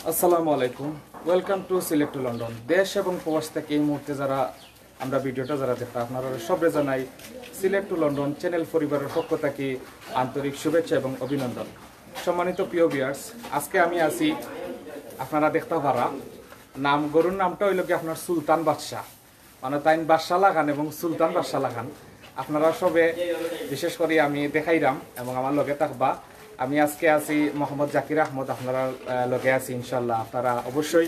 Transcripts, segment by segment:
আসসালামু আলাইকুম, welcome to Sylhet to London. দেশ এবং প্রবাস থেকে এই মুহূর্তে যারা আমরা ভিডিওটা যারা দেখা আপনারা সবরে জানাই সিলেট টু লন্ডন চ্যানেল পরিবারের পক্ষ থেকে আন্তরিক শুভেচ্ছা এবং অভিনন্দন। সম্মানিত প্রিয় ভিউয়ার্স, আজকে আমি আছি আপনারা দেখতে পারা নাম গরুর নামটা হইল কি আপনার সুলতান বাদশা, মানে তাইন বাদশা লাগান এবং সুলতান বাদশা লাগান। আপনারা সবে বিশেষ করে আমি দেখাইলাম এবং আমার লগে থাকবা। আমি আজকে আছি মোহাম্মদ জাকির আহমদ, আপনারা লগে আছি ইনশাল্লাহ। আপনারা অবশ্যই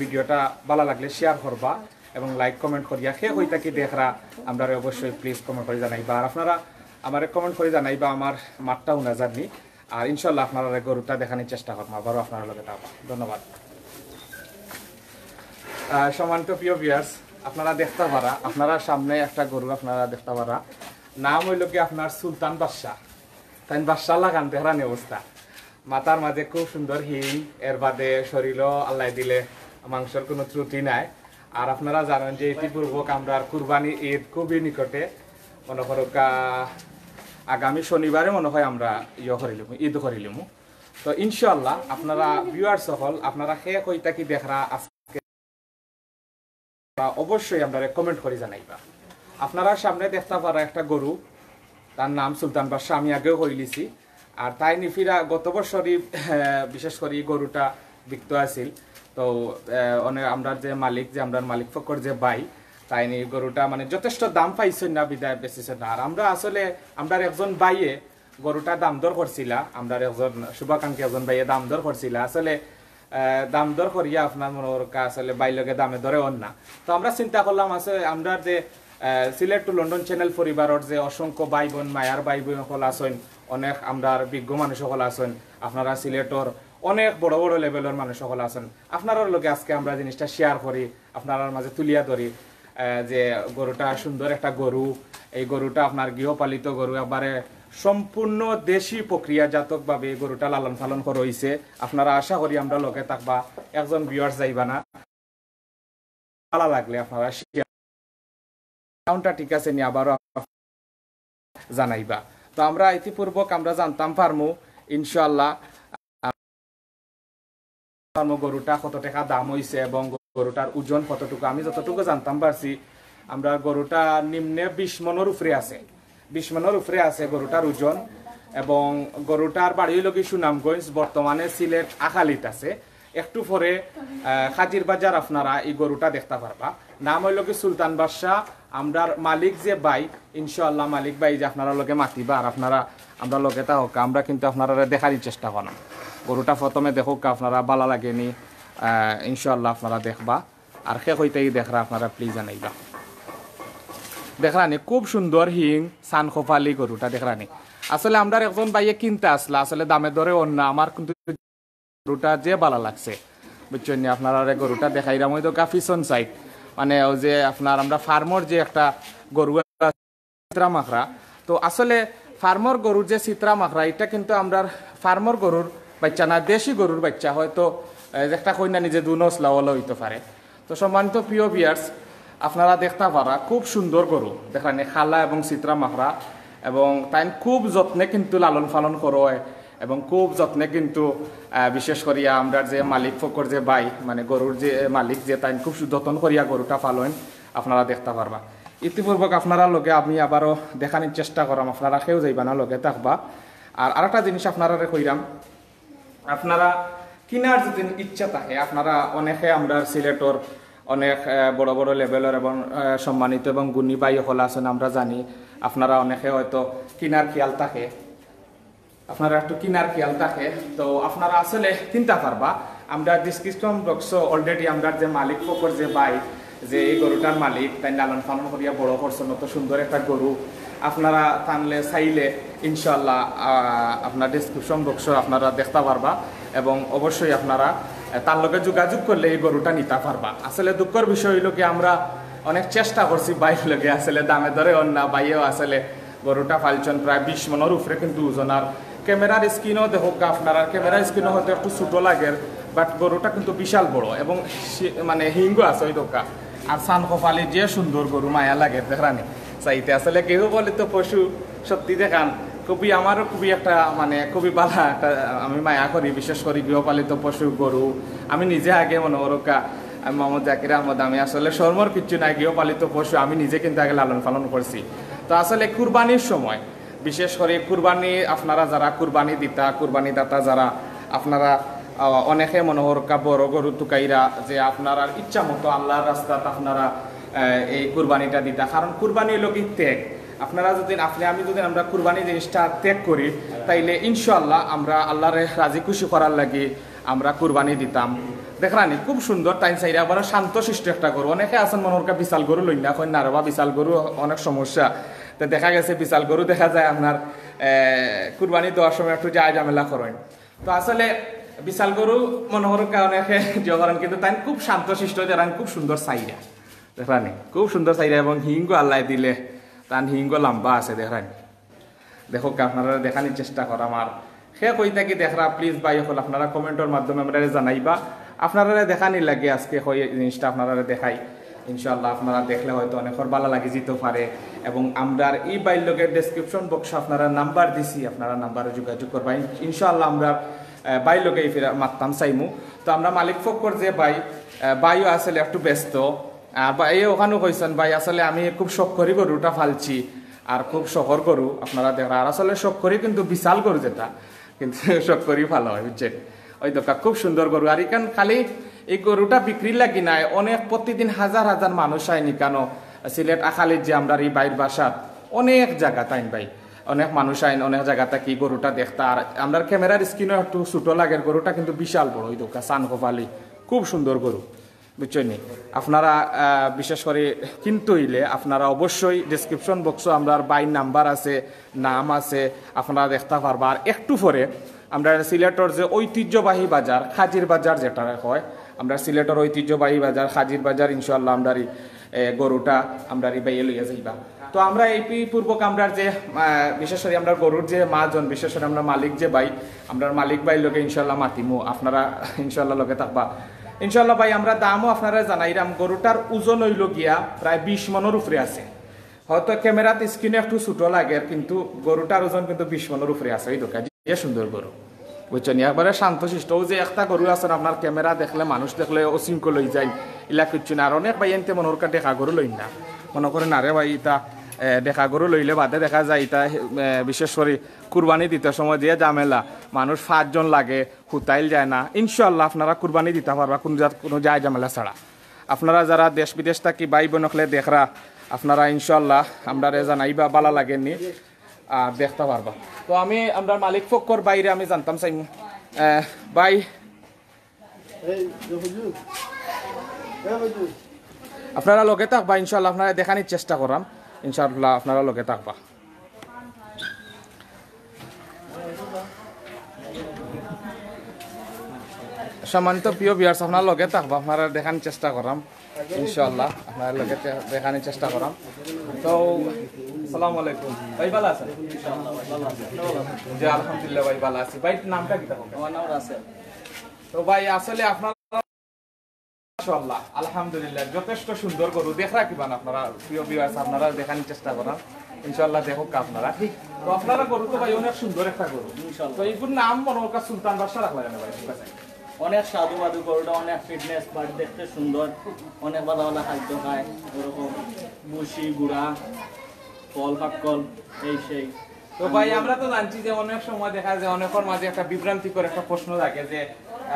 ভিডিওটা ভালো লাগলে শেয়ার করবা এবং লাইক কমেন্ট করিয়া সে হই থাকি দেখরা আমরা অবশ্যই প্লিজ কমেন্ট করে জানাইবা। আর আপনারা আমার কমেন্ট করে জানাইবা আমার মাঠটাও না জানি। আর ইনশাল্লাহ আপনারা গরুটা দেখানোর চেষ্টা করবো, আবারও আপনারা লগে থাকবা। ধন্যবাদ। সম্মানিত প্রিয় ভিউয়ার্স, আপনারা দেখতে পারা আপনারা সামনে একটা গরু আপনারা দেখতে পারা, নাম হইল কি আপনার সুলতান বাদশা। তাই বাদশা লাগান দেখানি অবস্থা, মাথার মাঝে খুব সুন্দর হিং, এর বাদে শরীরও আল্লাহ দিলে মাংসের কোনো ত্রুটি নাই। আর আপনারা জানেন যে ইতিপূর্বক আমরা কুরবানি ঈদ খুবই নিকটে, মনে করো আগামী শনিবারে মনে হয় আমরা ঈদ করিলিমু। তো ইনশাল্লাহ আপনারা ভিউয়ার্স সকল আপনারা সে কইতা কি দেখরা আজকে অবশ্যই আমরা কমেন্ট করে জানাইবা। আপনারা সামনে দেখতে পারা একটা গরু, তার নাম সুলতান বাদশা, আমি আগেও কইলিছি। আর তাই নিফিরা গত বছরই বিশেষ করে গরুটা বিক্ত আছিল। তো অনেক আমরা যে মালিক ফকর যে বাই তাই নি গরুটা মানে যথেষ্ট দাম পাইছেন না, বিদায় বেচিছেন না। আর আমরা আসলে আমরা একজন বাইয়ে গরুটা দাম দর করছিলা, আমরা একজন শুভাকাঙ্ক্ষী একজন বাইয়ে দাম দর করছিলা। আসলে দাম দর করিয়া আপনার মনে আসলে বাইলগে দামে ধরে অন না। তো আমরা চিন্তা করলাম আসলে আমরা যে সিলেট টু লন্ডন চ্যানেল পরিবারের যে অসংখ্য ভাই বোন মায়ার ভাই বোন সকল আছেন, অনেক আমরা বিজ্ঞ মানুষ সকল আছেন, আপনারা সিলেটর অনেক বড় বড় লেভেলের মানুষ সকল আছেন। আপনার লগে আজকে আমরা জিনিসটা শেয়ার করি, আপনার মাঝে তুলিয়া ধরি যে গরুটা সুন্দর একটা গরু। এই গরুটা আপনার গৃহপালিত গরু, একবারে সম্পূর্ণ দেশি প্রক্রিয়াজাতকভাবে এই গরুটা লালন পালন করা হয়েছে। আপনারা আশা করি আমরা লগে থাকবা, একজন ভিউয়ার্স যাইবা না, ভালো লাগলে আপনারা ঠিক আছে নি আবারও জানাইবা। তো আমরা ইতিপূর্বক আমরা জানতাম পারমু ইনশাআল্লাহ গরুটা কত টাকা দাম হয়েছে এবং গরুটার ওজন কতটুকু। আমি যতটুকু জানতাম পারছি আমরা গরুটা নিম্নে 20 মনের উপরে আছে, 20 মনের উপরে আছে গরুটার ওজন। এবং গরুটার বাড়ি হইল কি সুনামগঞ্জ, বর্তমানে সিলেট আখালিত আছে। একটু পরে খাজির বাজার আপনারা এই গরুটা দেখতে পারবা। নাম হইল কি সুলতান বাদশা। আমরার মালিক যে ভাই ইনশাআল্লাহ মালিক ভাই যে আপনারা লগে মাতিবা আর আপনারা আমরা লগে তা হোক, আমরা কিন্তু আপনারা দেখারই চেষ্টা করাম। গরুটা প্রথমে দেখুক, আপনারা ভালো লাগেনি ইনশাআল্লাহ আপনারা দেখবা। আর সে হইতেই দেখরা আপনারা প্লিজ জানাইবা। দেখরানি খুব সুন্দর হিং সান খোফালি গরুটা দেখরানি। আসলে আমরা একজন ভাইয়ে কিনতে আসলা, আসলে দামে ধরে অন্য আমার কিন্তু গরুটা যে ভালো লাগছে বুঝছেন। আপনারা গরুটা দেখাইলাম ওই তো কাফিসন সাইড, মানে ওই যে আপনার আমরা ফার্মর যে একটা গরু চিত্রা মাখরা। তো আসলে ফার্মর গরুর যে চিত্রা মাখরা এটা কিন্তু আমরা ফার্মর গরুর বাচ্চা না, দেশি গরুর বাচ্চা। হয়তো একটা কইনা নিজে দু নসলা ওলা হইতে পারে। তো সম্মানিত প্রিয় ভিউয়ার্স, আপনারা দেখতে পারা খুব সুন্দর গরু দেখানি, খালা এবং চিত্রা মাখরা। এবং তাই খুব যত্নে কিন্তু লালন পালন করো এবং খুব যত্নে কিন্তু বিশেষ করিয়া আমরা যে মালিক ফকর যে বাই মানে গরুর যে মালিক যে তাই খুব যত্ন করিয়া গরুটা পালন আপনারা দেখতে পারবা। ইতিপূর্বক আপনারা লগে আমি আবারও দেখানোর চেষ্টা করাম, আপনারা কেউ যাইবা না, লগে থাকবা। আর আরেকটা জিনিস আপনারা কইরাম, আপনারা কিনার যদি ইচ্ছা থাকে আপনারা অনেকে আমরা সিলেটর অনেক বড় বড় লেভেলের এবং সম্মানিত এবং গুণী বাই হল আছেন, আমরা জানি। আপনারা অনেকে হয়তো কিনার খেয়াল থাকে, আপনারা একটু কিনার খেয়াল থাকে। তো আপনারা আসলে কিনতে পারবা। আমরা ডিসক্রিপশন বক্স অলরেডি আমরা যে মালিক ফকর যে বাই যে এই গরুটার মালিক তাই লালন পালন করিয়া বড় করছেন, অত সুন্দর একটা গরু। আপনারা টানলে চাইলে ইনশাল্লাহ আপনার ডিসক্রিপশন বক্স আপনারা দেখতে পারবা এবং অবশ্যই আপনারা তার লগে যোগাযোগ করলে এই গরুটা নিতে পারবা। আসলে দুঃখের বিষয় হইল কি আমরা অনেক চেষ্টা করছি বাইর লগে, আসলে দামে ধরে অন্য বাইয়েও আসলে গরুটা ফালছেন প্রায় 20 মনের উপরে কিন্তু ওজন। আর ক্যামেরার স্ক্রিনও দেখুক আপনারা, ক্যামেরার স্ক্রিনও হয়তো একটু ছোটো লাগে, বাট গরুটা কিন্তু বিশাল বড় এবং মানে হিঙ্গ আছে ওই দোকা। আর সান কপালি যে সুন্দর গরু মায়া লাগে দেখরানি। চাইতে আসলে গৃহপালিত পশু সত্যি দেখান খুবই আমারও খুবই একটা মানে খুবই ভালো একটা আমি মায়া করি, বিশেষ করে গৃহপালিত পশু গরু। আমি নিজে আগে মনে ওরকা মোহাম্মদ জাকির আহমদ, আমি আসলে শর্মর কিচ্ছু নাই, গৃহপালিত পশু আমি নিজে কিন্তু আগে লালন পালন করছি। তো আসলে কুরবানির সময় বিশেষ করে কুরবানি আপনারা যারা কুরবানি দিতা কুরবানি দাতা যারা আপনারা অনেকে মনোহরকা বড় গরু টুকাইরা যে আপনারা ইচ্ছা মতো আল্লাহর রাস্তাত আপনারা এই কুরবানিটা দিতা, কারণ কুরবানি হলো কি ত্যাগ। আপনারা যদি আমি যদি আমরা কুরবানি জিনিসটা ত্যাগ করি তাইলে ইনশাআল্লাহ আমরা আল্লাহরে রাজি খুশি করার লাগে আমরা কুরবানি দিতাম। দেখলানি খুব সুন্দর টাইম চাইরা আবার শান্ত শিষ্ট একটা গরু। অনেকে আছেন মনোহরকা বিশাল গরু লই না কই না রে বা বিশাল গরু অনেক সমস্যা। তো দেখা গেছে বিশাল গরু দেখা যায় আপনার কুরবানি দেওয়ার সময় একটু যায় ঝামেলা করেন। তো আসলে বিশাল গরু মনোহরকা অনেকে করেন, কিন্তু তাই খুব শান্ত শিষ্ট যারা খুব সুন্দর চাইরা দেখলানি, খুব সুন্দর চাইরা এবং হিঙ্গ আল্লাহ দিলে তার হিঙ্গ লম্বা আছে দেখলানি। দেখো আপনারা দেখানোর চেষ্টা করাম। আর সে কই থাকি দেখরা প্লিজ ভাই হল আপনারা কমেন্টের মাধ্যমে আমরা জানাইবা আপনারা দেখানি লাগে আজকে হয় জিনিসটা আপনারা দেখাই। ইনশাআল্লাহ আপনারা দেখলে হয়তো অনেকের ভালো লাগে যেতে পারে। এবং আমরা এই বাইর লোকের ডেসক্রিপশন বক্সে আপনারা নাম্বার দিছি, আপনারা নাম্বারে যোগাযোগ করবা। ইনশাআল্লাহ আমরা বাই লোকে ফিরে মারতাম চাইমু। তো আমরা মালিক ফকর যে বাইও আসলে একটু ব্যস্ত, এই ওখানেও কইছেন ভাই আসলে আমি খুব শখ করি গরুটা ফালছি আর খুব শখর গরু আপনারা দেখা। আর আসলে শখ করি কিন্তু বিশাল গরু যেটা কিন্তু শখ করি ভালো হয় বুঝছেন। ওই দোকা খুব সুন্দর গরু। আর এখান খালি এই গরুটা বিক্রি লাগি নাই, অনেক প্রতিদিন হাজার হাজার মানুষ আইনি কেন সিলেট আখালির যে আমরা এই বাইর বাসাত অনেক জায়গা তাইন ভাই, অনেক মানুষ আইন অনেক জায়গা থাকি গরুটা দেখতা। আর আমরা ক্যামেরার স্ক্রিনও একটু ছোটো লাগে, গরুটা কিন্তু বিশাল বড়। ওই দোকা সানকোপালি খুব সুন্দর গরু বুঝছেন। আপনারা বিশেষ করে কিন্তু হইলে আপনারা অবশ্যই ডেসক্রিপশন বক্সও আমরা বাইর নাম্বার আছে, নাম আছে, আপনারা দেখতে পারবা। আর একটু পরে আমরা সিলেটর যে ঐতিহ্যবাহী বাজার খাজির বাজার যেটা হয়, আমরা সিলেটর ঐতিহ্যবাহী বাজার খাজির বাজার ইনশাআল্লাহ আমরা গরুটা আমরা বাইয়ে লইয়া যাইবা। তো আমরা এই পূর্বক আমরা যে বিশেষ করে আমরা গরুর যে মাজন বিশেষ করে আমরা মালিক যে ভাই আমরা মালিক ভাই লোকে ইনশাআল্লাহ মাতিমু, আপনারা ইনশাআল্লাহ লোকে থাকবা ইনশাআল্লাহ ভাই। আমরা দামও আপনারা জানাইরাম। গরুটার ওজন হইল গিয়া প্রায় 20 মনের উপরে আছে, হয়তো ক্যামেরাতে স্ক্রিনে একটু ছোট লাগে কিন্তু গরুটার ওজন কিন্তু 20 মনের উপরে আছে। ওই দোকান সুন্দর গরু বুঝছেন, একবারে শান্ত শিষ্ট। ও যে একটা গরু আছেন আপনার ক্যামেরা দেখলে মানুষ দেখলে অশৃঙ্খল লই যায় ইলা কিচ্ছু না। আর অনেক ভাই এনতে মনোর কা দেখা গরু লই না, মনে করেন আরে ভাই ইতা দেখা গরু লইলে বাদে দেখা যায় ইতা বিশেষ করে কুরবানি দিতে সময় যে ঝামেলা মানুষ 5 জন লাগে হুতাইল যায় না। ইনশাআল্লাহ আপনারা কুরবানি দিতে পারবা কোনো যায় ঝামেলা ছাড়া। আপনারা যারা দেশ বিদেশ থাকি ভাই বোনকলে দেখরা আপনারা ইনশাআল্লাহ আমরা জানাইবা ভালো লাগেননি আর দেখতে পারবা। তো আমরা মালিক ফকর বাইরে আমি জানতাম চাই ভাই আপনারা লগে থাকবা ইনশাআল্লাহ, আপনারা দেখানোর চেষ্টা করাম ইনশাআল্লাহ, আপনারা লগে থাকবা। সম্মানিত প্রিয় ভিউয়ার্স আপনারা লগে থাকবা, আপনারা দেখানোর চেষ্টা করাম ইনশাআল্লাহ, আপনারা লগে দেখানোর চেষ্টা করাম। তো আসসালামু আলাইকুম ভাই, ভালো আছেন? জি আলহামদুলিল্লাহ ভাই ভালো আছি। ভাই নামটা কি? আমার নাম রাসেল। তো ভাই আসলে আপনারা মাশাআল্লাহ আলহামদুলিল্লাহ যথেষ্ট সুন্দর গরু দেখ রাখিবেন আপনারা প্রিয় ভিউয়ার্স, আপনারা দেখানোর চেষ্টা করান ইনশাআল্লাহ। দেখুক আপনারা ঠিক তো আপনারা গরু তো ভাই অনেক সুন্দর একটা গরু ইনশাআল্লাহ। তো এইগুলোর নাম মনে হয় সুলতান বাদশা রাখলা জানে ভাই, ঠিক আছে? অনেক সাধু বাধু গরুটা অনেক ফিটনেস বাট দেখতে সুন্দর, অনেক ভালো ভালো খাদ্য খায়, ওরকম বুসি গুড়া ফল পাকল এই সেই। তো ভাই আমরা তো জানছি যে অনেক সময় দেখা যায় অনেকের মাঝে একটা বিভ্রান্তিকর একটা প্রশ্ন থাকে যে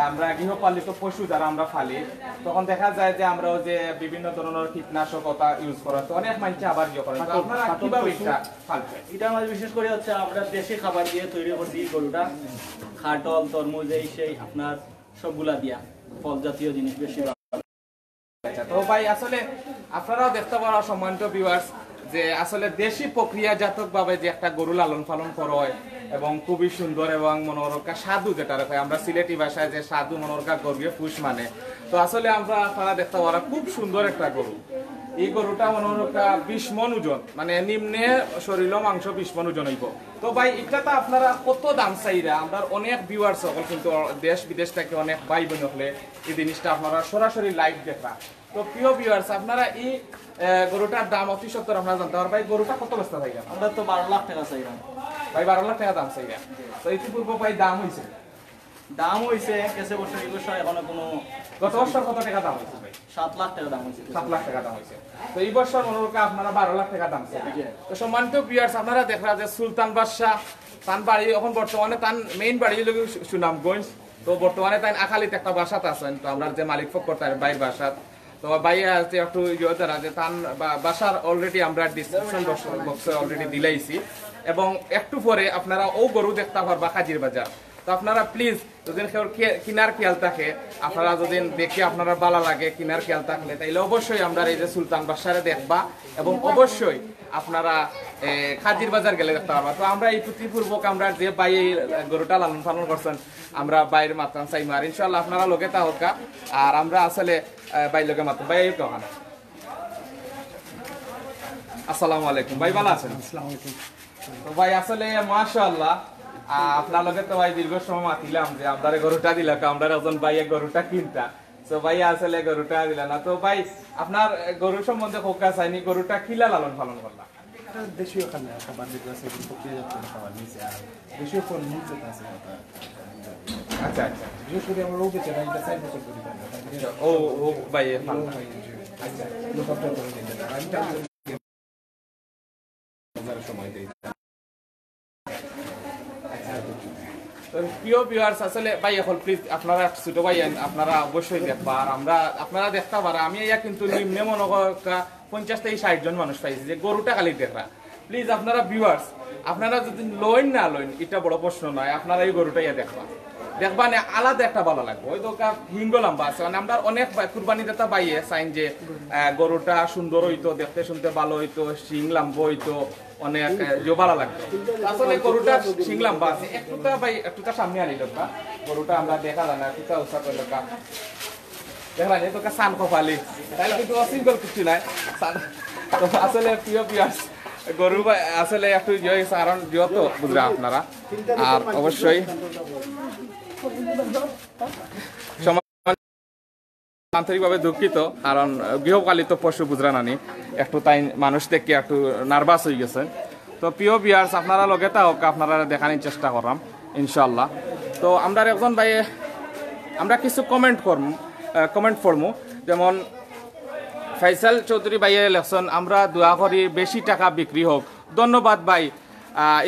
আমরা গৃহপালিত পশু যারা আমরা ফালি তখন দেখা যায় যে আমরা যে বিভিন্ন ধরনের কীটনাশক ইউজ করা, তো অনেক মানুষ আবার ইয়ে করে। তো আপনারা কিভাবে এটা ফালছেন? এটা আমার বিশেষ করে হচ্ছে আমরা দেশি খাবার দিয়ে তৈরি করছি গরুটা, খাটল তরমুজ এই সেই আপনার সবগুলা দিয়া ফল জাতীয় জিনিস বেশি। তো ভাই আসলে আপনারাও দেখতে পারা সম্মানিত ভিউয়ার্স যে আসলে দেশি প্রক্রিয়াজাতক ভাবে যে একটা গরু লালন পালন করা হয় এবং খুবই সুন্দর এবং মনোরকা সাধু যেটা রাখে আমরা সিলেটি ভাষায় যে সাধু মনোরকা গরুকে পুষ মানে, তো আসলে আমরা আপনারা দেখতে পারা খুব সুন্দর একটা গরু। এই গরুটা মনোরকা 20 মন ওজন, মানে নিম্নে শরীর মাংস 20 মন ওজন হইব। তো ভাই এটা তো আপনারা কত দাম চাইরা? আমরা অনেক ভিউয়ার্স সকল কিন্তু দেশ বিদেশ থেকে অনেক ভাই বোন হলে এই জিনিসটা আপনারা সরাসরি লাইভ দেখা, তো প্রিয় ভিউয়ার্স আপনারা এই গরুটার দাম অতি সত্তর আপনারা জানতে পারবেন। ভাই গরুটা কত বস্তা ভাই? আমরা তো 12 লাখ টাকা চাইলাম ভাই, 12 লাখ টাকা দাম চাইয়া। তো ইতিপূর্বে ভাই দাম হয়েছে? দাম হয়েছে কেসে বছর এই বছর এখনো কোনো। গত বছর কত টাকা দাম হয়েছে ভাই? 7 লাখ টাকা দাম হয়েছে। 7 লাখ টাকা দাম হয়েছে। তো এই বছর মনোরকে আপনারা 12 লাখ টাকা দাম চাইছেন। তো সম্মানিত ভিউয়ার্স আপনারা দেখরা যে সুলতান বাদশা তান বাড়ি এখন বর্তমানে তান মেইন বাড়ি লোক সুনামগঞ্জ। তো বর্তমানে তাই আখালিতে একটা বাসাত আছেন। তো আমরা যে মালিক ফকর তার বাইর বাসাত, তো ভাই আছে একটু ইয়েতারা যে তান বাসার অলরেডি আমরা ডিসক্রিপশন বক্সে অলরেডি দিলাইছি, এবং একটু পরে আপনারা ও গরু দেখতে পারবা হাজির বাজার। তো আপনারা প্লিজ যদি কিনার খেয়াল থাকে, আপনারা যদি দেখে আপনারা ভালো লাগে কিনার খেয়াল থাকলে, তাইলে অবশ্যই আমরা এই যে সুলতান বাদশারে দেখবা, এবং অবশ্যই আপনারা হাজির বাজার গেলে দেখতে পারবা। তো আমরা এই প্রতিপূর্বক আমরা যে ভাই এই গরুটা লালন পালন করছেন, আমরা বাইরের মাত্রান চাইমা, আর ইনশাল্লাহ আপনারা লোকে তা হোক। আর আমরা আসলে ভাই লোকে মাত্র ভাই এই কখানে। আসসালামু আলাইকুম ভাই, ভালো আছেন? তো ভাই আসলে মাশাআল্লাহ আপনার লগে তো ভাই দীর্ঘ সময় মাতিলাম যে আপনার গরুটা দিলাম, আমরা একজন ভাই গরুটা কিনতা। তো ভাই আসলে গরুটা দিলা না। তো ভাই আপনার গরু সম্বন্ধে খোকা চাইনি, গরুটা কিলা লালন পালন করলাম? দেশীয় খাবার যেগুলো আছে প্রক্রিয়াজাত খাবার নিচে, আর দেশীয় ফল নিচে আছে। আচ্ছা আচ্ছা, বিশেষ করে আমরা রোগ বেঁচে এটা 4 বছর ধরে ও ও ভাই আচ্ছা লোকটা করে দিতে আমি তার সময় দেই। প্রিয় ভিউয়ার্স আসলে ভাই এখন প্লিজ আপনারা ছোট ভাই আপনারা অবশ্যই দেখবা, আর আমরা আপনারা দেখতে পারা। আমি ইয়া কিন্তু নিম্নে মনে করা 50 থেকে 60 জন মানুষ পাইছি যে গরুটা খালি দেখা। প্লিজ আপনারা ভিউয়ার্স আপনারা যদি লইন না লইন এটা বড় প্রশ্ন নয়, আপনারা এই গরুটা ইয়া দেখবা দেখবা না আলাদা একটা ভালো লাগবে। ওই তো হিঙ্গ লম্বা আছে, মানে আমরা অনেক কুরবানি দাতা বাইয়ে চাইন যে গরুটা সুন্দর হইতো, দেখতে শুনতে ভালো হইতো, শিং লম্বা হইতো, অনেক ভালো লাগতো। আসলে গরুটা শিং লম্বা আছে, একটুটা ভাই একটুটা সামনে আনি লোকা গরুটা আমরা দেখা যায় না, একটুটা উৎসাহ করে লোকা দেখা যায় তোকে সান কপালি, তাহলে কিন্তু অসিঙ্গল কিছু নাই। তো আসলে প্রিয় পিয়াস গরু আসলে একটু কারণ যত বুঝরা আপনারা, আর অবশ্যই আন্তরিকভাবে দুঃখিত, কারণ গৃহপালিত পশু বুঝরা নানি একটু তাই মানুষ দেখে একটু নার্ভাস হয়ে গেছে। তো প্রিয় ভিউয়ার্স আপনারা লগে তা হোক আপনারা দেখানোর চেষ্টা করলাম ইনশাল্লাহ। তো আমরা একজন ভাই আমরা কিছু কমেন্ট করবো, যেমন ফয়সাল চৌধুরী ভাইয়ের লেখছেন আমরা দোয়া করি বেশি টাকা বিক্রি হোক। ধন্যবাদ ভাই,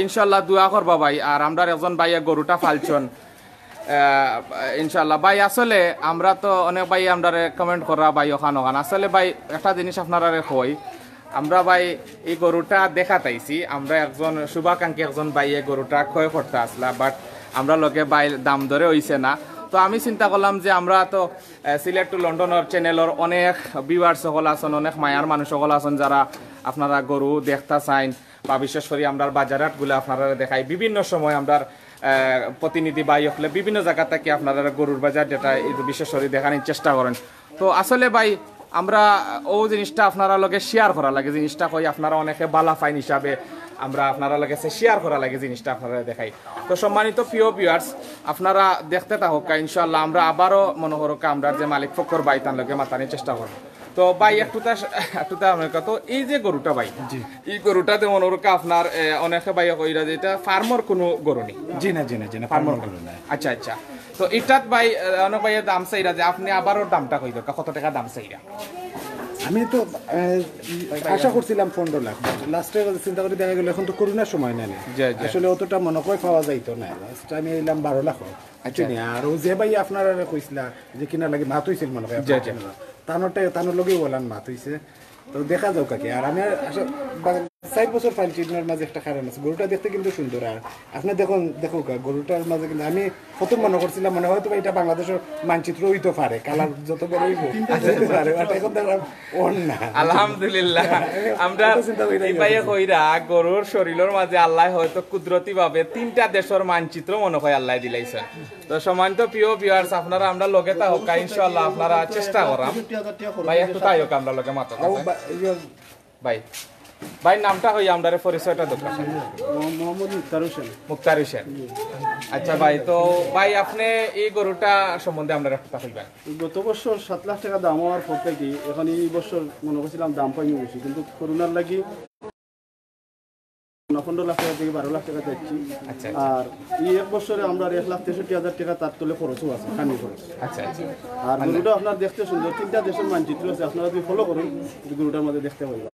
ইনশাল্লাহ দোয়া করবা ভাই। আর আমরা একজন ভাইয়া গরুটা ফালছন ইনশাল্লাহ ভাই। আসলে আমরা তো অনেক ভাই আমরা কমেন্ট করা ভাই ওখান আসলে ভাই একটা জিনিস আপনারা কই, আমরা ভাই এই গরুটা দেখাতাইছি, আমরা একজন শুভাকাঙ্ক্ষী একজন ভাই এই গরুটা ক্ষয় করতে আসলা, বাট আমরা লোকে ভাই দাম ধরে হইছে না। তো আমি চিন্তা করলাম যে আমরা তো সিলেট টু লন্ডনের চ্যানেলের অনেক ভিউয়ার্স সকল আছেন, অনেক মায়ার মানুষ সকল আছেন যারা আপনারা গরু দেখতে চাইন, বা বিশেষ করে আমরা বাজারহাটগুলো আপনারা দেখাই বিভিন্ন সময় আমরা প্রতিনিধি বাই হলে বিভিন্ন জায়গা থেকে আপনারা গরুর বাজার যেটা বিশেষ করে দেখানোর চেষ্টা করেন। তো আসলে ভাই আমরা ও জিনিসটা আপনারা লগে শেয়ার করা লাগে, জিনিসটা কই আপনারা অনেকে বালা ফাইন হিসাবে আমরা আপনারা লগে শেয়ার করা লাগে জিনিসটা আপনারা দেখাই। তো সম্মানিত প্রিয় ভিউয়ার্স আপনারা দেখতে থাকুক ইনশাল্লাহ, আমরা আবারও মনে করো আমরা যে মালিক ফকর ভাই তার লগে মাতানোর চেষ্টা করবো। তো ভাই একটুটা তো এই যে গরুটা ভাই, এই গরুটাতে মনে করো আপনার অনেকে ভাই কইরা যে এটা ফার্মর কোনো গরু নেই। জি না জি না জি না, ফার্মর গরু না। আচ্ছা আচ্ছা, তো এটাত ভাই অনেক ভাইয়ের দাম চাইরা যে আপনি আবারও দামটা কই দরকার, কত টাকা দাম চাইরা? আমি তো আশা করছিলাম 15 লাখ, লাস্টে চিন্তা করে দেখা গেল এখন তো করোনার সময় না, আসলে অতটা মনে করে পাওয়া যাইতো না। লাস্ট আমি এলাম 12 লাখ। আচ্ছা, আর ও যে ভাই আপনারা কইছিলা যে কিনা লাগে মাত হইছিল মনে হয়, তানোর লগেও বলান মাত হইছে। তো দেখা যাও কাকে। আর আমি 4 বছর পাইছি এর মাঝে একটা কারণ আছে, গরুটা দেখতে কিন্তু সুন্দর। আর আপনি দেখো গরুটার মাঝে কিন্তু আমি প্রথম মনে করছিলাম মনে হয়তো এটা বাংলাদেশের মানচিত্র হইতে পারে, কালার যত বড় হইব। আলহামদুলিল্লাহ আমরা কইরা গরুর শরীরের মাঝে আল্লাহ হয়তো কুদরতি ভাবে 3টা দেশের মানচিত্র মনে হয় আল্লাহ দিলাইছেন। তো সম্মানিত প্রিয় ভিউয়ার্স আপনারা আমরা লগে তা হোক ইনশাআল্লাহ আপনারা চেষ্টা করাম ভাই, একটু তাই হোক আমরা লগে মাথা ভাই। ভাই নামটা হই আমরা পরিচয়টা দরকার। মোহাম্মদ মুক্তার হোসেন। মুক্তার হোসেন। আচ্ছা ভাই, তো ভাই আপনি এই গরুটা সম্বন্ধে আমরা একটু বলবেন। গত বছর 7 লাখ টাকা দাম হওয়ার পর থেকে এখন এই বছর মনে করছিলাম দাম পাইনি বেশি, কিন্তু করোনার লাগি 15 লাখ টাকা থেকে 12 লাখ টাকা যাচ্ছি। আচ্ছা আর এই এক বছরে আমরা 1,63,000 টাকা তার তলে খরচও আছে, খানি খরচ। আচ্ছা আচ্ছা। আর গরুটা আপনার দেখতে সুন্দর, 3টা দেশের মানচিত্র আছে, আপনারা যদি ফলো করুন গরুটার মধ্যে দেখতে পাবেন।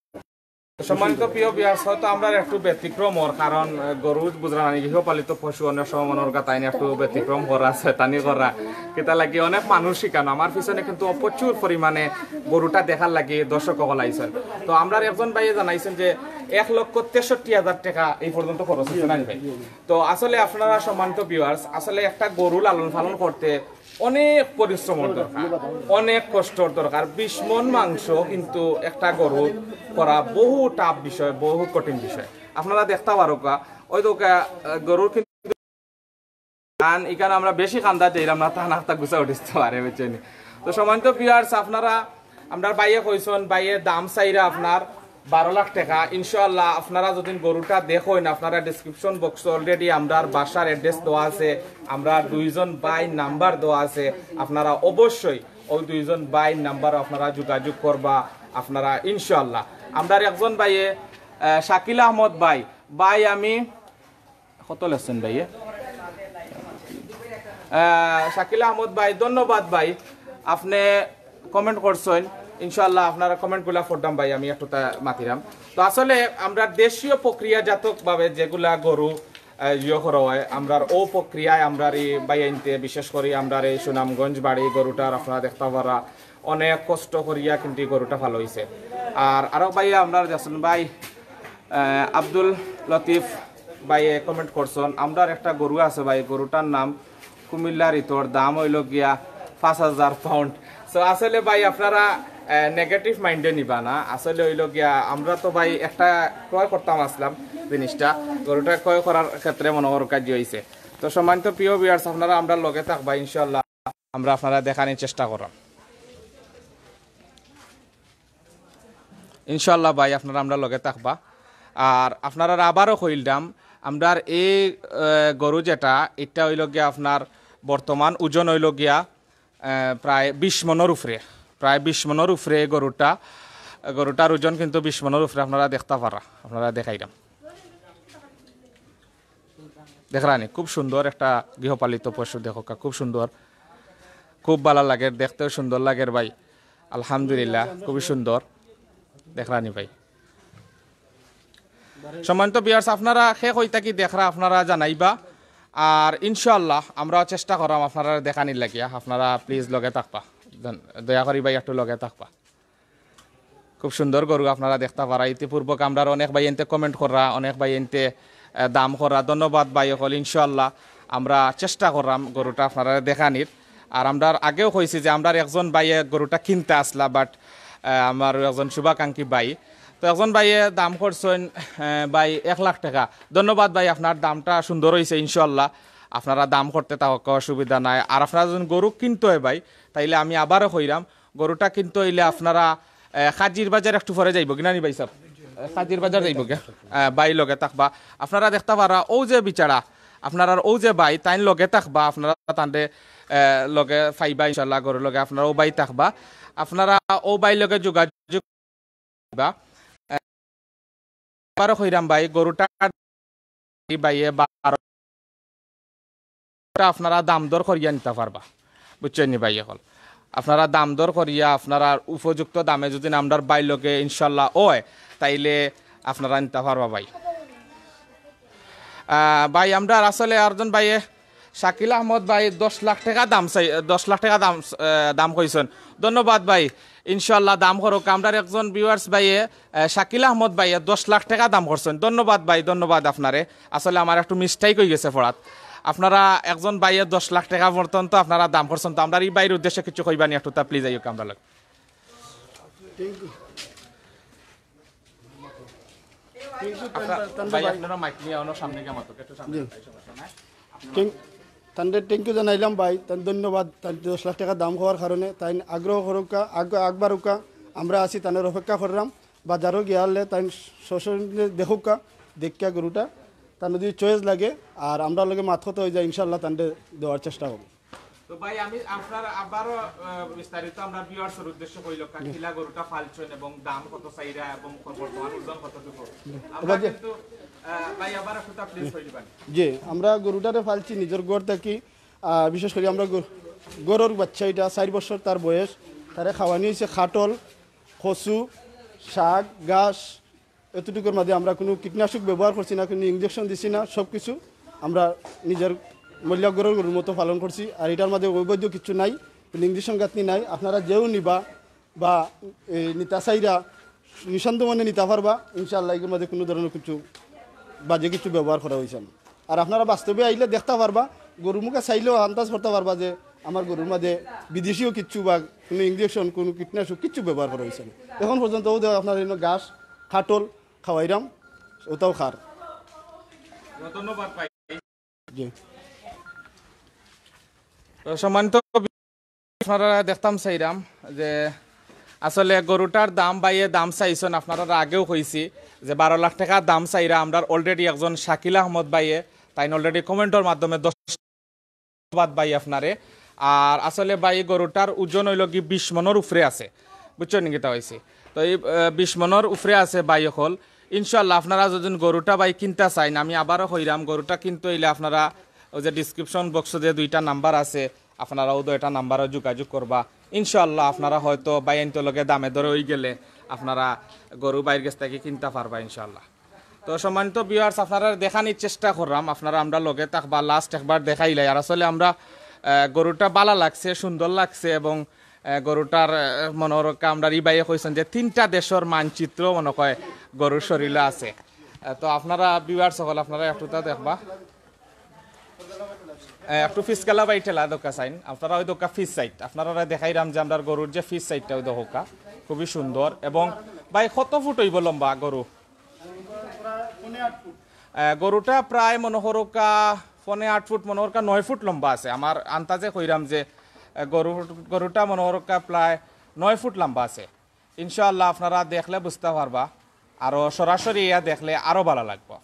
সম্মানিত প্রিয় ভিউয়ার্স, হয়তো আমরা একটু ব্যতিক্রম ওর, কারণ গরু বুঝলানি গৃহপালিত পশু অনেক সময় মনের কথা একটু ব্যতিক্রম করা আছে তানি করা কেতা লাগে অনেক মানুষ শিখানো আমার পিছনে কিন্তু প্রচুর পরিমাণে গরুটা দেখার লাগে দর্শক সকল আইসেন। তো আমরা একজন ভাইয়ে জানাইছেন যে 1,63,000 টাকা এই পর্যন্ত খরচ হচ্ছে না ভাই। তো আসলে আপনারা সম্মানিত ভিউয়ার্স, আসলে একটা গরু লালন পালন করতে অনেক পরিশ্রমের দরকার, অনেক কষ্টর দরকার। 20 মণ মাংস কিন্তু একটা গরু করা বহু টাফ বিষয়, বহু কঠিন বিষয়। আপনারা দেখতে পারো ওই তো গরুর কিন্তু এখানে আমরা বেশি কান্দা চাইলাম না, তাহা নাস্তা গুছা উঠিতে পারে বুঝছেন। তো সম্মানিত ভিউয়ার্স, আপনারা আমরা বাইয়ে কইছেন, বাইয়ে দাম চাইরা আপনার 12 লাখ টাকা। ইনশাআল্লাহ আপনারা যদি গরুটা দেখেন, আপনারা ডেসক্রিপশন বক্স অলরেডি আমরা বাসার অ্যাড্রেস দেওয়া আছে, আমরা 2জন ভাই নাম্বার দেওয়া আছে। আপনারা অবশ্যই ওই 2জন ভাই নাম্বার আপনারা যোগাযোগ করবা আপনারা ইনশাআল্লাহ। আমরা একজন ভাইয়ে শাকিল আহমদ ভাই, ভাই আমি কত লেছেন ভাইয়ে শাকিল আহমদ ভাই, ধন্যবাদ ভাই, আপনি কমেন্ট করছেন। ইনশাআল্লাহ আপনারা কমেন্টগুলা পড়তাম ভাই, আমি একটু মাতিরাম। তো আসলে আমরা দেশীয় প্রক্রিয়াজাতভাবে যেগুলা গরু ইয়ে করা হয়, আমরা ও প্রক্রিয়ায় আমরা এই বাইনতে বিশেষ করে আমরা এই সুনামগঞ্জ বাড়ি গরুটার আপনারা দেখতে পারা অনেক কষ্ট করিয়া কিন্তু গরুটা ভালো হয়েছে। আর আরো ভাই আমরা দেখছেন ভাই আব্দুল লতিফ ভাই কমেন্ট করছেন, আমরা একটা গরু আছে ভাই, গরুটার নাম কুমিল্লার ইতর, দাম হইল গিয়া 5,000 পাউন্ড। সো আসলে ভাই আপনারা নেগেটিভ মাইন্ডে নিবা না, আসলে হইল গিয়া আমরা তো ভাই একটা ক্রয় করতাম আসলাম জিনিসটা, গরুটা ক্রয় করার ক্ষেত্রে মনোহর কার্য হয়েছে। তো সম্মানিত প্রিয় ভিউয়ার্স, আপনারা আমরা লগে থাকবা ইনশাআল্লাহ, আমরা আপনারা দেখানোর চেষ্টা করাম ইনশাআল্লাহ ভাই, আপনারা আমরা লগে থাকবা। আর আপনারা আবারও কইলাম, আমরা এই গরু যেটা এটা হইল গিয়া আপনার বর্তমান ওজন হইল গিয়া প্রায় 20 মণের উপরে, প্রায় 20 মণের উপরে গরুটার ওজন কিন্তু 20 মণের উপরে আপনারা দেখতে পারা, আপনারা দেখাইলাম দেখরানি। খুব সুন্দর একটা গৃহপালিত পশু, দেখো খুব সুন্দর, খুব ভালো লাগে, দেখতেও সুন্দর লাগে ভাই, আলহামদুলিল্লাহ খুবই সুন্দর দেখরানি ভাই। সম্মানিত ভিউয়ার্স, আপনারা শেষ হইতা কি দেখরা আপনারা জানাইবা, আর ইনশাআল্লাহ আমরা চেষ্টা করাম আপনারা দেখানির লাগিয়া। আপনারা প্লিজ লগে থাকবা, দয়া করি ভাই একটু লগে থাকবা। খুব সুন্দর গরু আপনারা দেখতে পারা। ইতিপূর্বক আমরা অনেক ভাই এনতে কমেন্ট করা, অনেক ভাই এনতে দাম করা, ধন্যবাদ ভাই হল। ইনশাআল্লাহ আমরা চেষ্টা করলাম গরুটা আপনারা দেখানির। আর আমরা আগেও কইছি যে আমরা একজন ভাইয়ে গরুটা কিনতে আসলা, বাট আমার একজন শুভাকাঙ্ক্ষী ভাই, তো একজন ভাইয়ে দাম করছেন ভাই 1 লাখ টাকা। ধন্যবাদ ভাই, আপনার দামটা সুন্দর হয়েছে। ইনশাআল্লাহ আপনারা দাম করতে তা অসুবিধা নাই। আর আপনারা যদি গরু কিনতে হয় ভাই, তাইলে আমি আবারও কইরাম, গরুটা কিনতে হইলে আপনারা খাজির বাজার একটু পরে যাইব কিনা নি ভাই সাহেব, খাজির বাজার যাইব গে ভাই লগে থাকবা। আপনারা দেখতে পারা ও যে বিচারা আপনারা ও যে ভাই তাই লগে থাকবা, আপনারা তাঁদের লগে ফাইবা ইনশাআল্লাহ গরুর লগে আপনারা ও ভাই থাকবা, আপনারা ও ভাই লগে যোগাযোগ করবা। আবারও কইরাম ভাই, গরুটা ভাইয়ে আপনারা দাম দর করিয়া নিতে পারবা, বুঝছেন নি ভাই এখন। আপনারা দাম দর করিয়া আপনারা উপযুক্ত দামে যদি আমরার বাইলকে ইনশাল্লাহ ওয়, তাইলে আপনারা নিতে পারবা ভাই। ভাই আমরা আসলে আরজন ভাইয়ে শাকিল আহমদ ভাই 10 লাখ টাকা দাম চাই, 10 লাখ টাকা দাম কইছেন। ধন্যবাদ ভাই, ইনশাল্লাহ দাম করুক। আমরা একজন ভিউয়ার্স ভাইয়ে শাকিল আহমদ ভাইয়ে 10 লাখ টাকা দাম করছেন। ধন্যবাদ ভাই, ধন্যবাদ আপনারে। আসলে আমার একটু মিস্টেক হয়ে গেছে পড়াত। আপনারা একজন ভাইয়ে 10 লাখ টাকা পর্যন্ত আপনারা দাম করছেন। তো আমরা এই বাইরের উদ্দেশ্যে কিছু কইবানি একটু, তা প্লিজ আইও আমরা লাগে। তাদের থ্যাংক ইউ জানাইলাম ভাই, তার ধন্যবাদ। 10 লাখ টাকা দাম হওয়ার কারণে তাই আগ্রহ করুকা, আগবারুকা, আমরা আছি তাদের অপেক্ষা করলাম। বাজারও গিয়ে হলে তাই শ্বশুর দেখুকা, দেখিয়া গরুটা তার যদি চয়েস লাগে আর আমরা লগে মাত হতে হয়ে যায় ইনশাল্লাহ তান্ডে দেওয়ার চেষ্টা করব। তো ভাই আমি আপনার আবারও বিস্তারিত আমরা ভিউয়ার্সের উদ্দেশ্যে কইল কিলা গরুটা ফালছেন এবং দাম কত চাইরা এবং বর্তমান ওজন কতটুকু আমরা কিন্তু ভাই আবার একটু প্লিজ কই দিবেন। জি আমরা গরুটারে ফালছি নিজের গড় থাকি বিশেষ করে আমরা গরুর বাচ্চা এটা 4 বছর তার বয়স তারে খাওয়ানি হয়েছে খাটল কচু শাক ঘাস এতটুকুর মধ্যে আমরা কোনো কীটনাশক ব্যবহার করছি না, কোনো ইঞ্জেকশন দিছি না, সব কিছু আমরা নিজের মূল্য গরুর মতো পালন করছি। আর এটার মধ্যে অবৈধ কিছু নাই, কোনো ইঞ্জেকশন গাঁথনি নাই। আপনারা যেও নিবা বা নিতা চাইরা নিঃসন্দেহ মনে নিতে পারবা ইনশাআল্লাহ, এগুলোর মধ্যে কোনো ধরনের কিছু বাজে কিছু ব্যবহার করা হয়েছে না। আর আপনারা বাস্তবে আইলে দেখতে পারবা গরুর মুখে চাইলেও আন্দাজ করতে পারবা যে আমার গরুর মধ্যে বিদেশিও কিচ্ছু বা কোনো ইঞ্জেকশন কোনো কীটনাশক কিচ্ছু ব্যবহার করা হয়েছে না। এখন পর্যন্ত আপনার ঘাস খাটল খাওয়াইরাম ওটাও খার। ধন্যবাদ ভাই। জি সম্মানিত আপনারা দেখতাম চাইরাম যে আসলে গরুটার দাম বাইয়ে দাম চাইছেন আপনারা আগেও কইছি যে 12 লাখ টাকা দাম চাইরা আমরা অলরেডি একজন শাকিল আহমদ বাইয়ে তাই অলরেডি কমেন্টের মাধ্যমে 10 ধন্যবাদ ভাই আপনারে। আর আসলে ভাই গরুটার ওজন হইল কি 20 মনের উপরে আছে, বুঝছেন নাকি তা হয়েছে। তো এই 20 মনের উপরে আছে ভাই হল ইনশাল্লাহ। আপনারা যদি গরুটা ভাই কিনতে চাইন আমি আবারও কইরাম গরুটা কিনতে হইলে আপনারা ওই যে ডিসক্রিপশন বক্সে যে 2টা নাম্বার আছে আপনারাও 2টা নাম্বারও যোগাযোগ করবা ইনশাল্লাহ। আপনারা হয়তো বাইনতো লগে দামে ধরে হয়ে গেলে আপনারা গরু বাইরের কাছ থেকে কিনতে পারবা ইনশাল্লাহ। তো সম্মানিত ভিউয়ার্স আপনারা দেখানোর চেষ্টা করলাম, আপনারা আমরা লগে থাকবা লাস্ট একবার দেখাইলাই। আর আসলে আমরা গরুটা ভালো লাগছে, সুন্দর লাগছে এবং গরুটার মনোরকা আমরা ইবাইয়ে কইছেন যে 3টা দেশের মানচিত্র মনে হয় গরুর শরীরে আছে। তো আপনারা ভিউয়ার্স সকল আপনারা একটুটা দেখবা একটু ফিস কালা বাই ঠেলা দোকা চাইন আপনারা ওই দোকা ফিস সাইড আপনারা দেখাইলাম যে আমরা গরুর যে ফিস সাইডটা ওই দোকা খুবই সুন্দর। এবং ভাই কত ফুট হইব লম্বা গরু? গরুটা প্রায় মনোহরকা 8.5 ফুট মনোহরকা 9 ফুট লম্বা আছে। আমার আন্তাজে কইরাম যে গরুটা মনোহরকা প্রায় 9 ফুট লম্বা আছে। ইনশাআল্লাহ আপনারা দেখলে বুঝতে পারবা, আরও সরাসরি ইয়া দেখলে আরও ভালো লাগবে।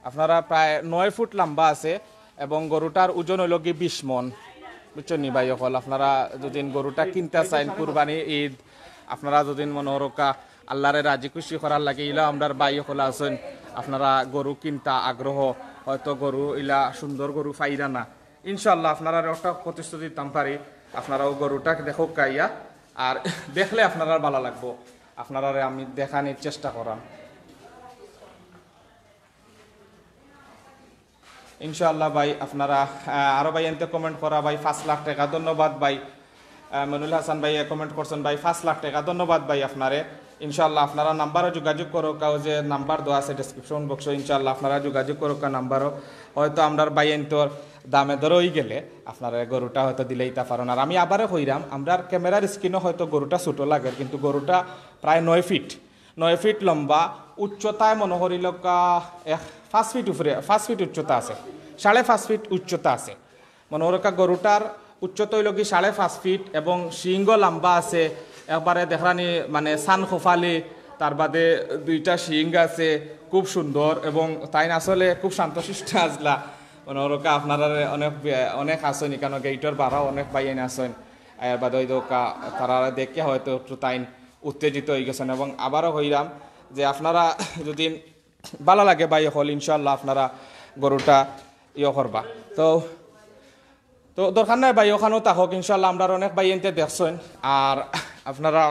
আপনারা প্রায় 9 ফুট লম্বা আছে এবং গরুটার ওজন হইল কি 20 মন, বুঝছেন নি ভাই সকল। আপনারা যদি গরুটা কিনতে চাইন কুরবানি ঈদ আপনারা যদি মনোহরকা আল্লাহরে রাজি খুশি করার লাগে ইলা আমরা ভাই সকল আছেন আপনারা গরু কিনতা আগ্রহ হয়তো গরু ইলা সুন্দর গরু পাইরা না ইনশাল্লাহ আপনারা একটা প্রতিশ্রুতি দিতাম পারি আপনারাও গরুটা দেখো কাইয়া আর দেখলে আপনারা ভালো লাগবো। আপনারা আমি দেখানোর চেষ্টা করাম ইনশাআল্লাহ ভাই। আপনারা আরো ভাই এনতে কমেন্ট করা ভাই 5 লাখ টাকা ধন্যবাদ ভাই। মনুল হাসান ভাই কমেন্ট করছেন ভাই 5 লাখ টাকা ধন্যবাদ ভাই আপনারে। ইনশাআল্লাহ আপনারা নাম্বারও যোগাযোগ করো কাউ যে নাম্বার দেওয়া আছে ডিসক্রিপশন বক্সে ইনশাআল্লাহ আপনারা যোগাযোগ করো নাম্বারও হয়তো আমরা ভাই এনতর দামে ধরেই গেলে আপনারা গরুটা হয়তো দিলেই তা পারেন। আর আমি আবারও কইরাম আমরা ক্যামেরার স্ক্রিনও হয়তো গরুটা ছোটো লাগে কিন্তু গরুটা প্রায় 9 ফিট লম্বা, উচ্চতায় মনে করিল 5 ফিট উপরে 5 ফিট উচ্চতা আছে, 5.5 ফিট উচ্চতা আছে। মনে হরকা গরুটার উচ্চতা হইল কি 5.5 ফিট এবং শিঙ্গ লম্বা আছে একবারে দেখানি মানে সান খোফালি, তার বাদে 2টা শিং আছে খুব সুন্দর এবং তাই আসলে খুব শান্তশিষ্ট আসলা। মনে হরকা আপনারা অনেক আসেন এখানে গেইটর বাড়াও অনেক বাইন আসেন এর বাদে ওই দোকা তারা দেখে হয়তো একটু তাইন উত্তেজিত হয়ে গেছেন। এবং আবারও হইলাম যে আপনারা যদি ভালো লাগে ভাই হল ইনশাল্লাহ আপনারা গরুটা করবা। তো দরকার নাই ভাই ওখানেও থাকুক ইনশাল্লাহ আমরা অনেক ভাই এনতে দেখছেন আর আপনারা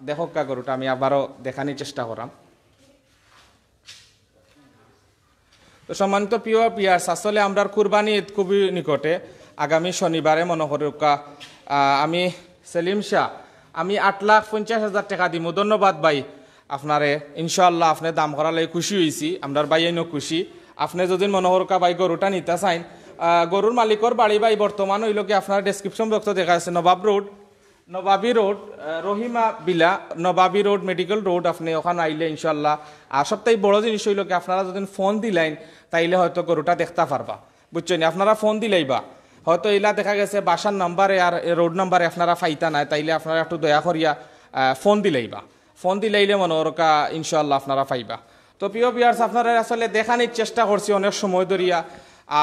দেখো কা গরুটা আমি আবারও দেখানোর চেষ্টা করাম। তো সম্মানিত প্রিয় পিয়ার্স আসলে আমরা কুরবানি ঈদ খুবই নিকটে, আগামী শনিবারে মনে করুকা আমি সেলিম শাহ আমি 8,50,000 টাকা দিব। ধন্যবাদ ভাই আপনারে ইনশাআল্লাহ আপনি দাম করালে খুশি হয়েছি আমরা ভাই এনে খুশি। আপনি যদি মনে করুকা ভাই গরুটা নিতে চাইন গরুর মালিকর বাড়ি ভাই বর্তমান হইল কি আপনার ডেসক্রিপশন বক্সে দেখা আছে নবাবী রোড রহিমা বিলা নবাবী রোড মেডিকেল রোড। আপনি ওখানে আইলে ইনশাল্লাহ আর সবথেকে বড় জিনিস হইল কি আপনারা যদি ফোন দিলেন তাইলে হয়তো গরুটা দেখতে পারবা, বুঝছেন। আপনারা ফোন দিলেইবা হয়তো এলা দেখা গেছে বাসার নাম্বারে আর রোড নাম্বারে আপনারা ফাইতা নাই তাইলে আপনারা একটু দয়া করিয়া ফোন দিলেইবা, ফোন দিলেইলে মনে ওরকা ইনশাল্লাহ আপনারা পাইবা। তো তো প্রিয় ভিউয়ার্স আপনারা আসলে দেখানোর চেষ্টা করছি অনেক সময় ধরিয়া,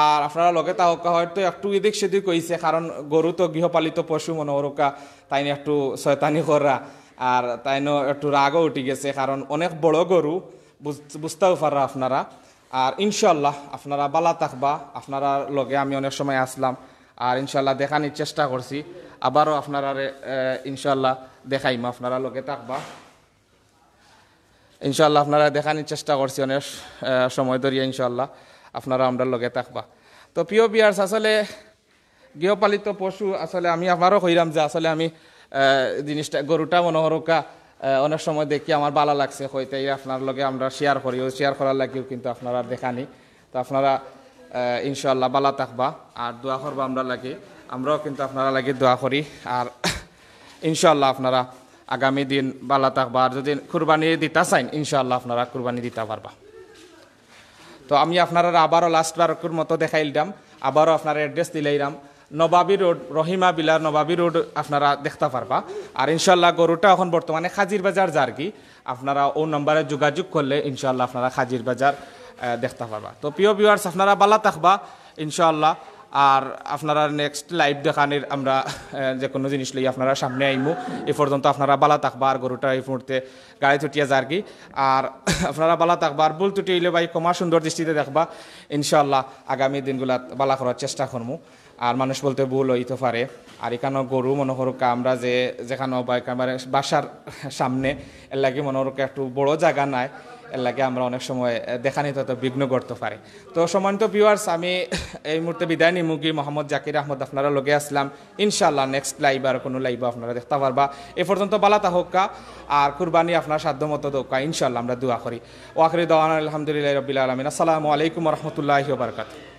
আর আপনারা লগে তাহকা হয়তো একটু এদিক সেদিক হয়েছে, কারণ গরু তো গৃহপালিত পশু মনোরকা, তাই একটু শয়তানি করা আর তাই একটু রাগও উঠে গেছে, কারণ অনেক বড় গরু বুঝতেও পারা আপনারা। আর ইনশাল্লাহ আপনারা বালা থাকবা, আপনারা লগে আমি অনেক সময় আসলাম আর ইনশাল্লাহ দেখানোর চেষ্টা করছি, আবারও আপনারা ইনশাল্লাহ দেখাইম, আপনারা লগে থাকবা ইনশাল্লাহ। আপনারা দেখানোর চেষ্টা করছি অনেক সময় ধরিয়া, ইনশাল্লাহ আপনারা আমরা লগে থাকবা। তো প্রিয় ভিউয়ার্স আসলে গৃহপালিত পশু আসলে আমি আবারও কইরাম যে আসলে আমি জিনিসটা গরুটা মনোহরকা অনেক সময় দেখি আমার ভালো লাগছে, হইতে আপনার লগে আমরা শেয়ার করি, ও শেয়ার করার লাগেও কিন্তু আপনারা দেখানি। তো আপনারা ইনশাল্লাহ ভালো থাকবা আর দোয়া করবা আমরা লাগে, আমরাও কিন্তু আপনারা লাগে দোয়া করি। আর ইনশাল্লাহ আপনারা আগামী দিন ভালো থাকবা, আর যদি কুরবানি দিতে চাইন ইনশাল্লাহ আপনারা কুরবানি দিতে পারবা। তো আমি আপনারা আবারও লাস্টবারের মতো দেখাইলাম, আবারও আপনারা অ্যাড্রেস দিলাইলাম, নবাবী রোড, রহিমা বিলার নবাবী রোড আপনারা দেখতে পারবা। আর ইনশাল্লাহ গরুটা এখন বর্তমানে খাজির বাজার যার কি, আপনারা ও নম্বরে যোগাযোগ করলে ইনশাল্লাহ আপনারা খাজির বাজার দেখতে পারবা। তো প্রিয় ভিউয়ার্স আপনারা ভালো থাকবা ইনশাল্লাহ, আর আপনারা নেক্সট লাইভ দেখানোর আমরা যে কোনো জিনিস লই আপনারা সামনে আইমু। এ পর্যন্ত আপনারা ভালো থাকবা, আর গরুটা এই মুহূর্তে গাড়ি ছুটিয়া যার কি, আর আপনারা ভালো থাকবা, আর ভুল ত্রুটি হইলে ভাই ক্ষমা সুন্দর দৃষ্টিতে দেখবা। ইনশাল্লাহ আগামী দিনগুলা ভালো করার চেষ্টা করবো, আর মানুষ বলতে ভুল হইতে পারে। আর এখানেও গরু মনোহরকা আমরা যেখানেও বা একেবারে বাসার সামনে এর লাগে মনোহরকা একটু বড় জায়গা নাই, এর লাগে আমরা অনেক সময় দেখানিতে হয়তো বিঘ্ন করতে পারি। তো সম্মানিত ভিউয়ার্স আমি এই মুহূর্তে বিদায় নিমুগি, মোহাম্মদ জাকির আহমদ আপনারা লগে আসলাম। ইনশাল্লাহ নেক্সট লাইভ আর কোনো লাইভ আপনারা দেখতে পারবা। এ পর্যন্ত বালা তাহকা, আর কুরবানি আপনার সাধ্য মতো দোকা ইনশাল্লাহ আমরা দোয়া করি। ওয়াখিরি দাওয়ানা আলহামদুলিল্লাহি রাব্বিল আলামিন। আসসালামু আলাইকুম ওয়া রাহমাতুল্লাহি ওয়া বারাকাতুহু।